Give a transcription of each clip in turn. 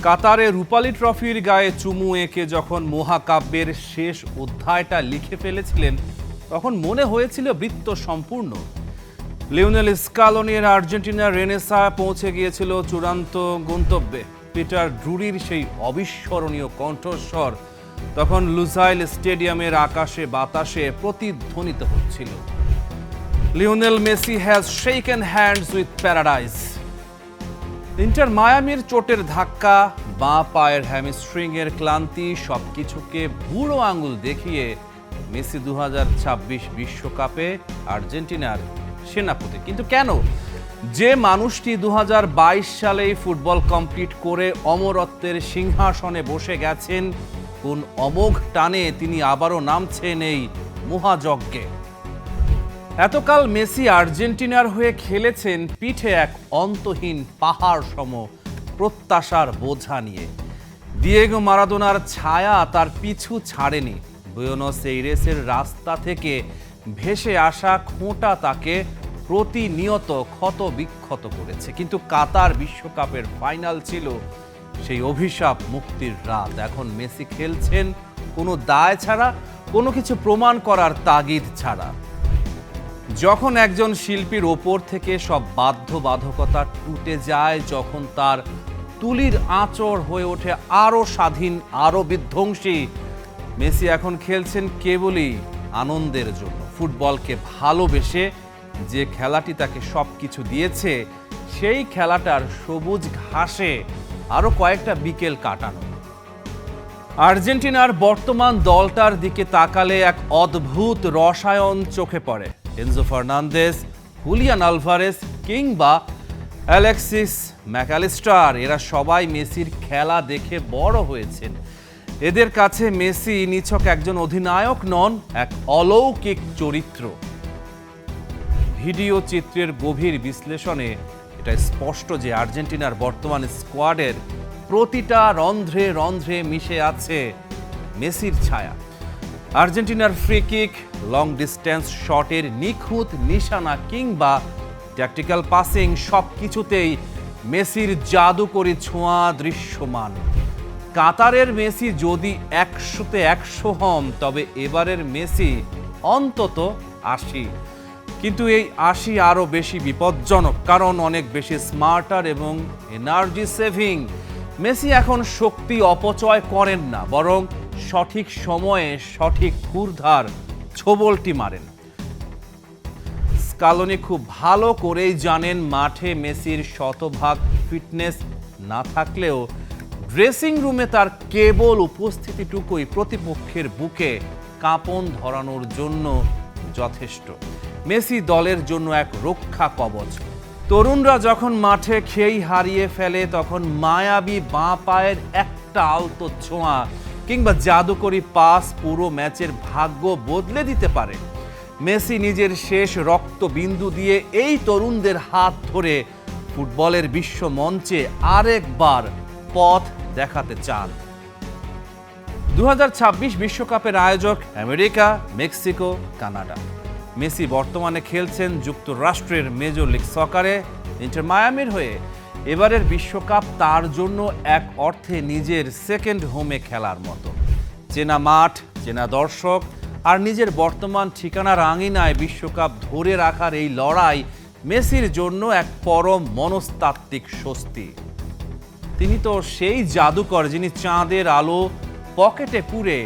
কাতারে রূপালী ট্রফির গায়ে চুমু এঁকে যখন মহাকাব্যের শেষ অধ্যায়টা লিখে ফেলেছিলেন তখন মনে হয়েছিল বৃত্ত সম্পূর্ণ। লিওনেল স্কালোনির আর্জেন্টিনার রেনেসা পৌঁছে গিয়েছিল চূড়ান্ত গন্তব্যে। পিটার ড্রুরির সেই অবিস্মরণীয় কণ্ঠস্বর তখন লুসাইল স্টেডিয়ামের আকাশে বাতাসে প্রতিধ্বনিত হচ্ছিল। Lionel Messi has shaken hands with paradise. Inter মায়ামির চোটের ধাক্কা, বাঁ পায়ের হ্যামস্ট্রিং এর ক্লান্তি সবকিছুকে বুড়ো আঙুল দেখিয়ে মেসি 2026 বিশ্বকাপে আর্জেন্টিনার সেনাপতি। কিন্তু কেন? যে মানুষটি 2022 সালেই ফুটবল কমপ্লিট করে অমরত্বের সিংহাসনে বসে গেছেন, কোন অমোঘ টানে তিনি আবারও নামছেন এই মহাযজ্ঞে। এতকাল মেসি আর্জেন্টিনার হয়ে খেলেছেন পিঠে এক অন্তহীন পাহাড় সম প্রত্যাশার বোঝা নিয়ে। দিয়েগো মারাদোনার ছায়া তার পিছু ছাড়েনি। বুয়েনোস এইরেসের রাস্তা থেকে ভেসে আসা খোঁটা তাকে প্রতিনিয়ত ক্ষত বিক্ষত করেছে। কিন্তু কাতার বিশ্বকাপের ফাইনাল ছিল সেই অভিশাপ মুক্তির রাত। এখন মেসি খেলছেন কোনো দায় ছাড়া, কোনো কিছু প্রমাণ করার তাগিদ ছাড়া। যখন একজন শিল্পীর ওপর থেকে সব বাধ্যবাধকতা টুটে যায়, যখন তার তুলির আঁচড় হয়ে ওঠে আরও স্বাধীন, আরও বিধ্বংসী, মেসি এখন খেলছেন কেবলই আনন্দের জন্য। ফুটবলকে ভালোবেসে যে খেলাটি তাকে সব কিছু দিয়েছে, সেই খেলাটার সবুজ ঘাসে আরও কয়েকটা বিকেল কাটানো। আর্জেন্টিনার বর্তমান দলটার দিকে তাকালে এক অদ্ভুত রসায়ন চোখে পড়ে। এনজো ফার্নান্দেজ, হুলিয়ান আলভারেস কিংবা অ্যালেক্সিস ম্যাকঅ্যালিস্টার, এরা সবাই মেসির খেলা দেখে বড় হয়েছেন। এদের কাছে মেসি নিছক একজন অধিনায়ক নন, এক অলৌকিক চরিত্র। ভিডিও চিত্রের গভীর বিশ্লেষণে এটা স্পষ্ট যে আর্জেন্টিনার বর্তমান স্কোয়াডের প্রতিটা রন্ধ্রে রন্ধ্রে মিশে আছে মেসির ছায়া। আর্জেন্টিনার ফ্রি কিক, লং ডিস্টেন্স শটের নিখুঁত নিশানা কিংবা ট্যাকটিক্যাল পাসিং, সব কিছুতেই মেসির জাদুকরী ছোঁয়া দৃশ্যমান। কাতারের মেসি যদি 100-তে 100 হন, তবে এবারের মেসি অন্তত 80। কিন্তু এই 80 আরও বেশি বিপজ্জনক, কারণ অনেক বেশি স্মার্টার এবং এনার্জি সেভিং। মেসি এখন শক্তি অপচয় করেন না, বরং সঠিক সময়ে সঠিক ক্ষুরধার ছোবলটি মারেন। স্কালোনি খুব ভালো করেই জানেন মাঠে মেসির শতভাগ ফিটনেস না থাকলেও ড্রেসিং রুমে তার কেবল উপস্থিতিটুকুই প্রতিপক্ষের বুকে কাঁপন ধরানোর জন্য যথেষ্ট। মেসি দলের জন্য এক রক্ষা কবচ। তরুণরা যখন মাঠে খেই হারিয়ে ফেলে, তখন মায়াবী বাঁ পায়ের একটা আলতো ছোঁয়া কিংবা জাদুকরী পাস পুরো ম্যাচের ভাগ্য বদলে দিতে পারে। মেসি নিজের শেষ রক্তবিন্দু দিয়ে এই তরুণদের হাত ধরে ফুটবলের বিশ্ব মঞ্চে আরেকবার পথ দেখাতে চান। 2026 বিশ্বকাপের আয়োজক আমেরিকা, মেক্সিকো, কানাডা। মেসি বর্তমানে খেলছেন যুক্তরাষ্ট্রের মেজর লিগ সকারে ইন্টার মায়ামির হয়ে। এবারের বিশ্বকাপ তার জন্য এক অর্থে নিজের সেকেন্ড হোমে খেলার মতো। চেনা মাঠ, চেনা দর্শক আর নিজের বর্তমান ঠিকানার আঙিনায় বিশ্বকাপ ধরে রাখার এই লড়াই মেসির জন্য এক পরম মনস্তাত্ত্বিক স্বস্তি। তিনি তো সেই জাদুকর যিনি চাঁদের আলো পকেটে পুরে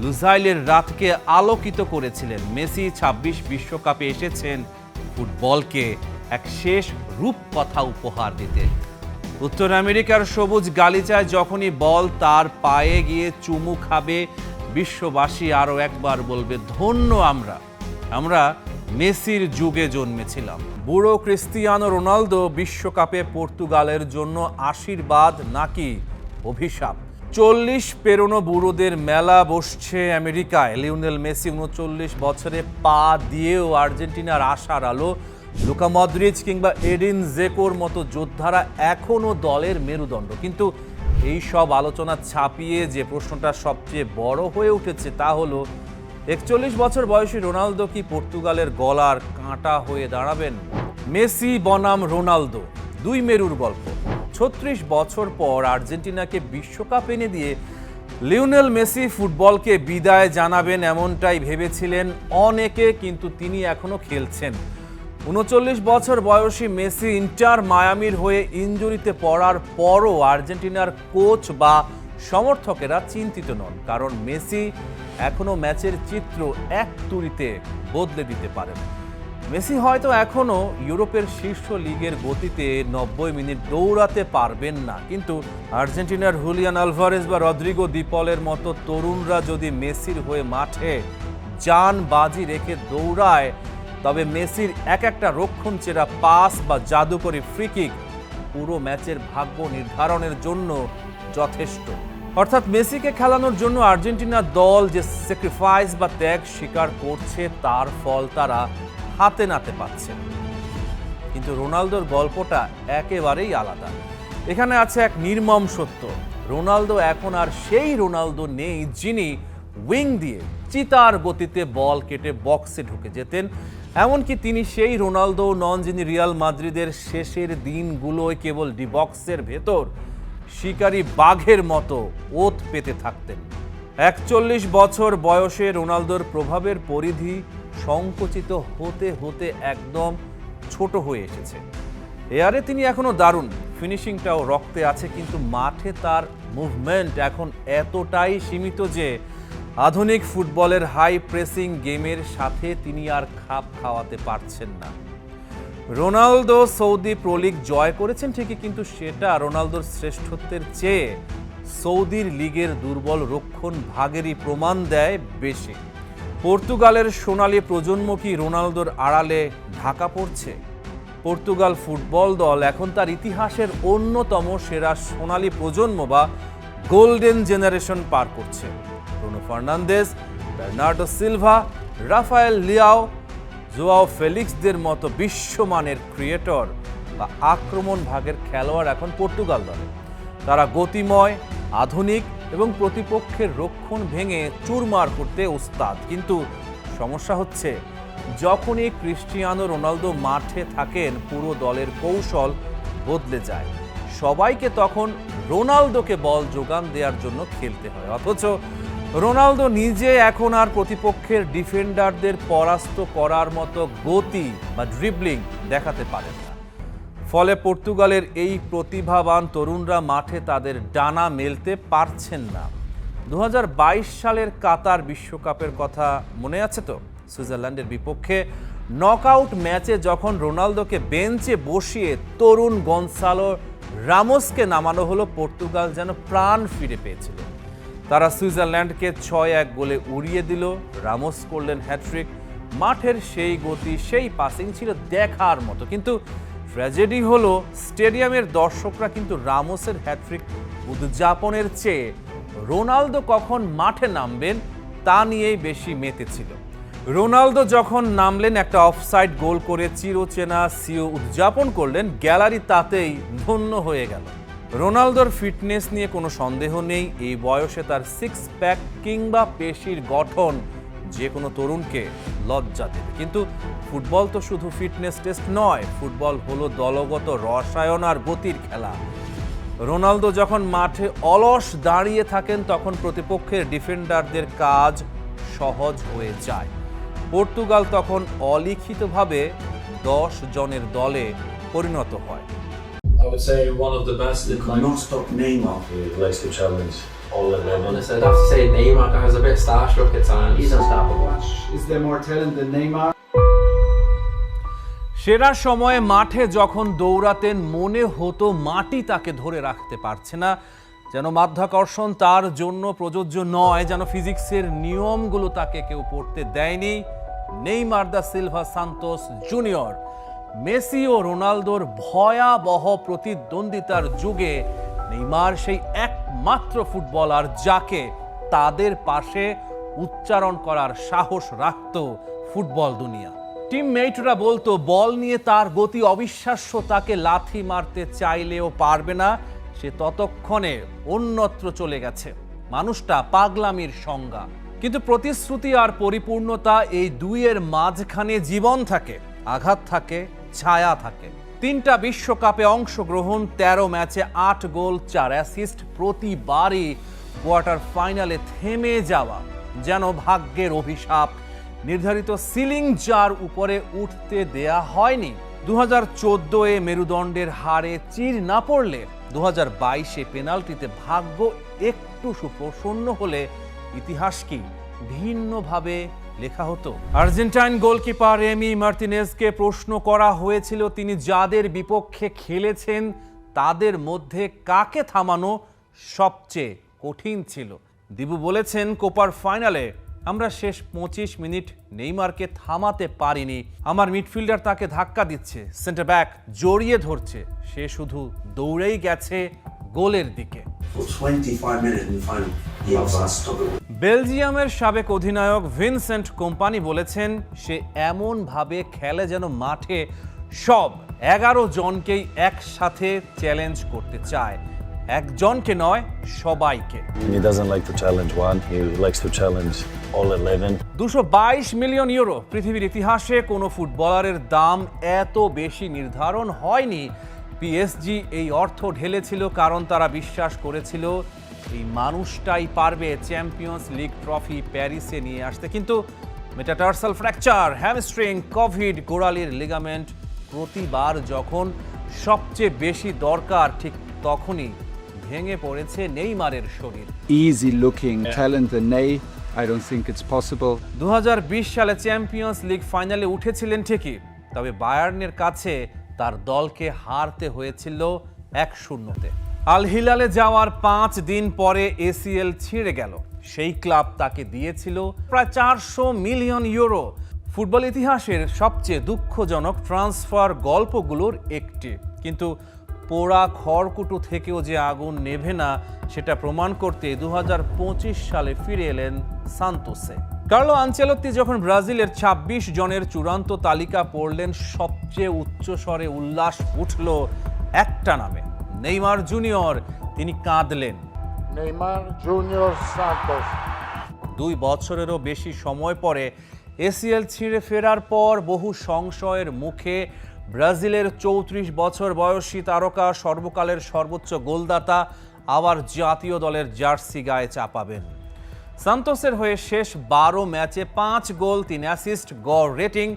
লুসাইলের রাতকে আলোকিত করেছিলেন। মেসি 26 বিশ্বকাপে এসেছেন ফুটবলকে এক শেষ রূপকথা উপহার দিতে। উত্তর আমেরিকার সবুজ গালিচায় যখনই বল তার পায়ে গিয়ে চুমু খাবে, বিশ্ববাসী আরও একবার বলবে ধন্য আমরা মেসির যুগে জন্মেছিলাম। বুড়ো ক্রিস্টিয়ানো রোনালদো বিশ্বকাপে পর্তুগালের জন্য আশীর্বাদ নাকি অভিশাপ? 40 পেরোনো বুড়োদের মেলা বসছে আমেরিকায়। লিওনেল মেসি 39 বছরে পা দিয়েও আর্জেন্টিনার আশার আলো। লুকা মদ্রিচ কিংবা এডিন জেকোর মতো যোদ্ধারা এখনও দলের মেরুদণ্ড। কিন্তু এই সব আলোচনা ছাপিয়ে যে প্রশ্নটা সবচেয়ে বড় হয়ে উঠেছে তা হলো, 41 বছর বয়সী রোনালদো কি পর্তুগালের গলার কাঁটা হয়ে দাঁড়াবেন? মেসি বনাম রোনালদো, দুই মেরুর গল্প। 36 বছর পর আর্জেন্টিনাকে বিশ্বকাপ এনে দিয়ে লিওনেল মেসি ফুটবলকে বিদায় জানাবেন এমনটাই ভেবেছিলেন অনেকে, কিন্তু তিনি এখনো খেলছেন। 39 বছর বয়সী মেসি ইন্টার মায়ামির হয়ে ইনজুরিতে পড়ার পরও আর্জেন্টিনার কোচ বা সমর্থকেরা চিন্তিত নন, কারণ মেসি এখনো ম্যাচের চিত্র এক তুড়িতে বদলে দিতে পারেন। মেসি হয়তো এখনো ইউরোপের শীর্ষ লিগের গতিতে 90 মিনিট দৌড়াতে পারবেন না, কিন্তু আর্জেন্টিনার হুলিয়ান আলভারেজ বা রদ্রিগো দি পলের মতো তরুণরা যদি মেসির হয়ে মাঠে জান বাজি রেখে দৌড়ায়, তবে মেসির এক একটা রক্ষণচেরা পাস বা জাদুকরী ফ্রি কিক পুরো ম্যাচের ভাগ্য নির্ধারণের জন্য যথেষ্ট। অর্থাৎ মেসিকে খেলানোর জন্য আর্জেন্টিনা দল যে স্যাক্রিফাইস বা ত্যাগ স্বীকার করছে, তার ফল তারা হাতে নাতে পাচ্ছে। কিন্তু রোনালদোর গল্পটা একেবারেই আলাদা। এখানে আছে এক নির্মম সত্য, রোনালদো এখন আর সেই রোনালদো নেই যিনি উইং দিয়ে চিতার গতিতে বল কেটে বক্সে ঢুকে যেতেন। এমনকি তিনি সেই রোনালদো নন যিনি রিয়াল মাদ্রিদের শেষের দিনগুলোয় কেবল ডি বক্সের ভেতর শিকারী বাঘের মতো ওত পেতে থাকতেন। 41 বছর বয়সে রোনালদোর প্রভাবের পরিধি সংকুচিত হতে হতে একদম ছোট হয়ে এসেছে। এয়ারে তিনি এখনো দারুণ, ফিনিশিংটাও রক্তে আছে, কিন্তু মাঠে তার মুভমেন্ট এখন এতটাই সীমিত যে আধুনিক ফুটবলের হাই প্রেসিং গেমের সাথে তিনি আর খাপ খাওয়াতে পারছেন না। রোনালদো সৌদি প্রো লিগ জয় করেছেন ঠিকই, কিন্তু সেটা রোনালদোর শ্রেষ্ঠত্বের চেয়ে সৌদির লিগের দুর্বল রক্ষণ ভাগেরই প্রমাণ দেয় বেশি। পর্তুগালের সোনালী প্রজন্ম কি রোনালদোর আড়ালে ঢাকা পড়ছে? পর্তুগাল ফুটবল দল এখন তার ইতিহাসের অন্যতম সেরা সোনালী প্রজন্ম বা গোল্ডেন জেনারেশন পার করছে। Bruno Fernandes, Bernardo Silva, Rafael Leao, Joao ফেলিক্সদের মতো বিশ্বমানের ক্রিয়েটর বা আক্রমণ ভাগের খেলোয়াড় এখন পর্তুগাল দলে। তারা গতিময়, আধুনিক এবং প্রতিপক্ষের রক্ষণ ভেঙে চুরমার করতে ওস্তাদ। কিন্তু সমস্যা হচ্ছে, যখনই ক্রিস্টিয়ানো রোনালদো মাঠে থাকেন পুরো দলের কৌশল বদলে যায়। সবাইকে তখন রোনালদোকে বল যোগান দেওয়ার জন্য খেলতে হয়, অথচ রোনালদো নিজে এখন আর প্রতিপক্ষের ডিফেন্ডারদের পরাস্ত করার মতো গতি বা ড্রিবলিং দেখাতে পারেন না। ফলে পর্তুগালের এই প্রতিভাবান তরুণরা মাঠে তাদের ডানা মেলতে পারছেন না। 2022 সালের কাতার বিশ্বকাপের কথা মনে আছে তো? সুইজারল্যান্ডের বিপক্ষে নকআউট ম্যাচে যখন রোনালদোকে বেঞ্চে বসিয়ে তরুণ গনসালো রামোসকে নামানো হলো, পর্তুগাল যেন প্রাণ ফিরে পেয়েছিল। তারা সুইজারল্যান্ডকে 6-1 গোলে উড়িয়ে দিল। রামোস করলেন হ্যাট্রিক। মাঠের সেই গতি, সেই পাসিং ছিল দেখার মতো, কিন্তু ট্র্যাজেডি হলো স্টেডিয়ামের দর্শকরা কিন্তু রামোসের হ্যাট্রিক উদযাপনের চেয়ে রোনালদো কখন মাঠে নামবেন তা নিয়েই বেশি মেতেছিল। রোনালদো যখন নামলেন, একটা অফসাইড গোল করে চিরচেনা সিও উদযাপন করলেন, গ্যালারি তাতেই ধন্য হয়ে গেল। রোনালদোর ফিটনেস নিয়ে কোনো সন্দেহ নেই, এই বয়সে তার সিক্স প্যাক কিংবা পেশির গঠন যে কোনো তরুণকে লজ্জা দেবে। কিন্তু ফুটবল তো শুধু ফিটনেস টেস্ট নয়, ফুটবল হলো দলগত রসায়ন আর গতির খেলা। রোনালদো যখন মাঠে অলস দাঁড়িয়ে থাকেন, তখন প্রতিপক্ষের ডিফেন্ডারদের কাজ সহজ হয়ে যায়। পর্তুগাল তখন অলিখিতভাবে 10 জনের দলে পরিণত হয়। I would say one of the best. You cannot stop Neymar. He likes to challenge all the level. Honestly, I'd have to say Neymar. I was a bit starstruck at times. He's unstoppable. Is there more talent than Neymar? সেরা সময়ে মাঠে যখন দৌড়াতেন, মনে হতো মাটি তাকে ধরে রাখতে পারছে না, যেন মাধ্যাকর্ষণ তার জন্য প্রযোজ্য নয়, যেন ফিজিক্সের নিয়মগুলো তাকে কেউ পড়তে দেয়নি। Neymar da Silva Santos Junior, Messi ও রোনালদোর ভয়াবহ প্রতিদ্বন্দ্বিতার যুগে নেইমার সেই একমাত্র ফুটবলার যাকে তাদের পাশে উচ্চারণ করার সাহস রাখত ফুটবল দুনিয়া। টিমমেটরা বলতো বল নিয়ে তার গতি অবিশ্বাস্য, তাকে লাথি মারতে চাইলেও পারবে না, সে ততক্ষণে অন্যত্র চলে গেছে। মানুষটা পাগলামির সংজ্ঞা। কিন্তু প্রতিশ্রুতি আর পরিপূর্ণতা, এই দুইয়ের মাঝখানে জীবন থাকে, আঘাত থাকে, ছায়া থাকে। তিনটা বিশ্বকাপে অংশগ্রহণ, 13 ম্যাচে 8 গোল 4 অ্যাসিস্ট, প্রতিবারই কোয়ার্টার ফাইনালে থেমে যাওয়া যেন ভাগ্যের অভিশাপ। নির্ধারিত সিলিং যার উপরে উঠতে দেয়া হয়নি। 2014-এ মেরুদণ্ডের হারে চির না পড়লে 2022-এ পেনাল্টিতে ভাগ্য একটু সুপ্রসন্ন হলে ইতিহাস কি ভিন্নভাবে লেখা হতো? আর্জেন্টাইন গোলকিপার এমি মার্তিনেজকে প্রশ্ন করা হয়েছিল তিনি যাদের বিপক্ষে খেলেছেন তাদের মধ্যে কাকে থামানো সবচেয়ে কঠিন ছিল। দিবু বলেছেন, কোপার ফাইনালে আমরা শেষ 25 মিনিট নেইমারকে থামাতে পারিনি। আমার মিডফিল্ডার তাকে ধাক্কা দিচ্ছে, সেন্টার ব্যাক জড়িয়ে ধরছে, সে শুধু দৌড়েই গেছে গোলের দিকে। বেলজিয়ামের সাবেক অধিনায়ক ভিনসেন্ট কোম্পানি বলেছেন, সে এমনভাবে খেলে যেন মাঠে সব 11 জনকেই একসাথে চ্যালেঞ্জ করতে চায়, একজনকে নয় সবাইকে। He doesn't like to challenge one, he likes to challenge all 11. 222 million euro, পৃথিবীর ইতিহাসে কোনো ফুটবলারের দাম এত বেশি নির্ধারণ হয়নি। পিএসজি এই অর্থ ঢেলেছিল কারণ তারা বিশ্বাস করেছিল এই মানুষটাই পারবে চ্যাম্পিয়ন্স লিগ ট্রফি প্যারিসে নিয়ে আসতে। কিন্তু মেটাটার্সাল ফ্র্যাকচার, হ্যামস্ট্রিং, কোভিড, গোড়ালির লিগামেন্ট, প্রতিবার যখন সবচেয়ে বেশি দরকার ঠিক তখনই ভেঙে পড়েছে নেইমারের শরীর। Easy looking talent than Ney. I don't think it's possible. 2020 সালে চ্যাম্পিয়ন্স লিগ ফাইনালে উঠেছিলেন ঠিকই, তবে বায়ার্নের কাছে তার দলকে হারতে হয়েছিল 1-0-তে। আল হিলালে যাওয়ার 5 দিন পরে এসিএল ছিঁড়ে গেল। সেই ক্লাব তাকে দিয়েছিল প্রায় 400 মিলিয়ন ইউরো। ফুটবল ইতিহাসের সবচেয়ে দুঃখজনক ট্রান্সফার গল্পগুলোর একটি। কিন্তু পোড়া খড়কুটো থেকেও যে আগুন নেভে না সেটা প্রমাণ করতে 2025 সালে ফিরে এলেন সান্তোসে। কার্লো আনচেলত্তি যখন ব্রাজিলের 26 জনের চূড়ান্ত তালিকা পড়লেন, সবচেয়ে উচ্চস্বরে উল্লাস উঠল একটা নামে, নেইমার জুনিয়র। তিনি কাঁদলেন। Neymar Junior Santos. 2 বছরেরও বেশি সময় পরে এসিএল ছিঁড়ে ফেরার পর বহু সংশয়ের মুখে ব্রাজিলের 34 বছর বয়সী তারকা, সর্বকালের সর্বোচ্চ গোলদাতা আবার জাতীয় দলের জার্সি গায়ে চাপাবেন। সান্তোসের হয়ে শেষ 12 ম্যাচে 5 গোল 3 অ্যাসিস্ট, গড় রেটিং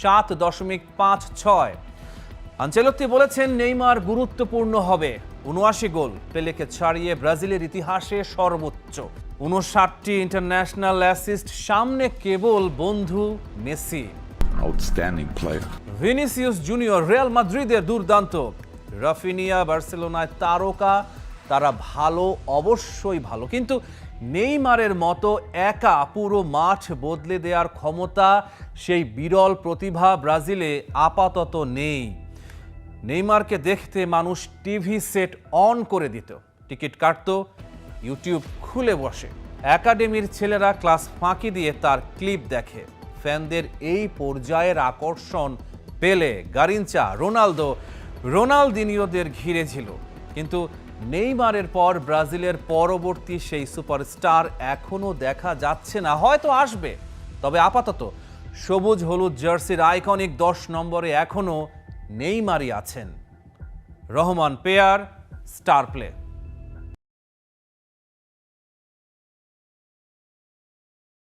7.56। আনচেলত্তি বলেছেন, নেইমার গুরুত্বপূর্ণ হবে। 79 গোল, পেলেকে ছাড়িয়ে ব্রাজিলের ইতিহাসে সর্বোচ্চ। 59টি ইন্টারন্যাশনাল অ্যাসিস্ট, সামনে কেবল বন্ধু Messi. Outstanding player. Vinicius junior Real মাদ্রিদের দুর্দান্ত, রাফিনিয়া বার্সেলোনায় তারকা। তারা ভালো, অবশ্যই ভালো, কিন্তু নেইমারের মতো একা পুরো মাঠ বদলে দেওয়ার ক্ষমতা, সেই বিরল প্রতিভা ব্রাজিলে আপাতত নেই। নেইমারকে দেখতে মানুষ টিভি সেট অন করে দিত, টিকিট কাটত, ইউটিউব খুলে বসে। একাডেমির ছেলেরা ক্লাস ফাঁকি দিয়ে তার ক্লিপ দেখে। ফ্যানদের এই পর্যায়ের আকর্ষণ পেলে, গারিনচা, রোনালদিনিওদের ঘিরে ছিল। কিন্তু নেইমারের পর ব্রাজিলের পরবর্তী সেই সুপারস্টার এখনো দেখা যাচ্ছে না, হয়তো আসবে, তবে আপাতত সবুজ হলুদ জার্সির আইকনিক 10 নম্বরে এখনো নেইমারই আছেন। Rahman pair, star play.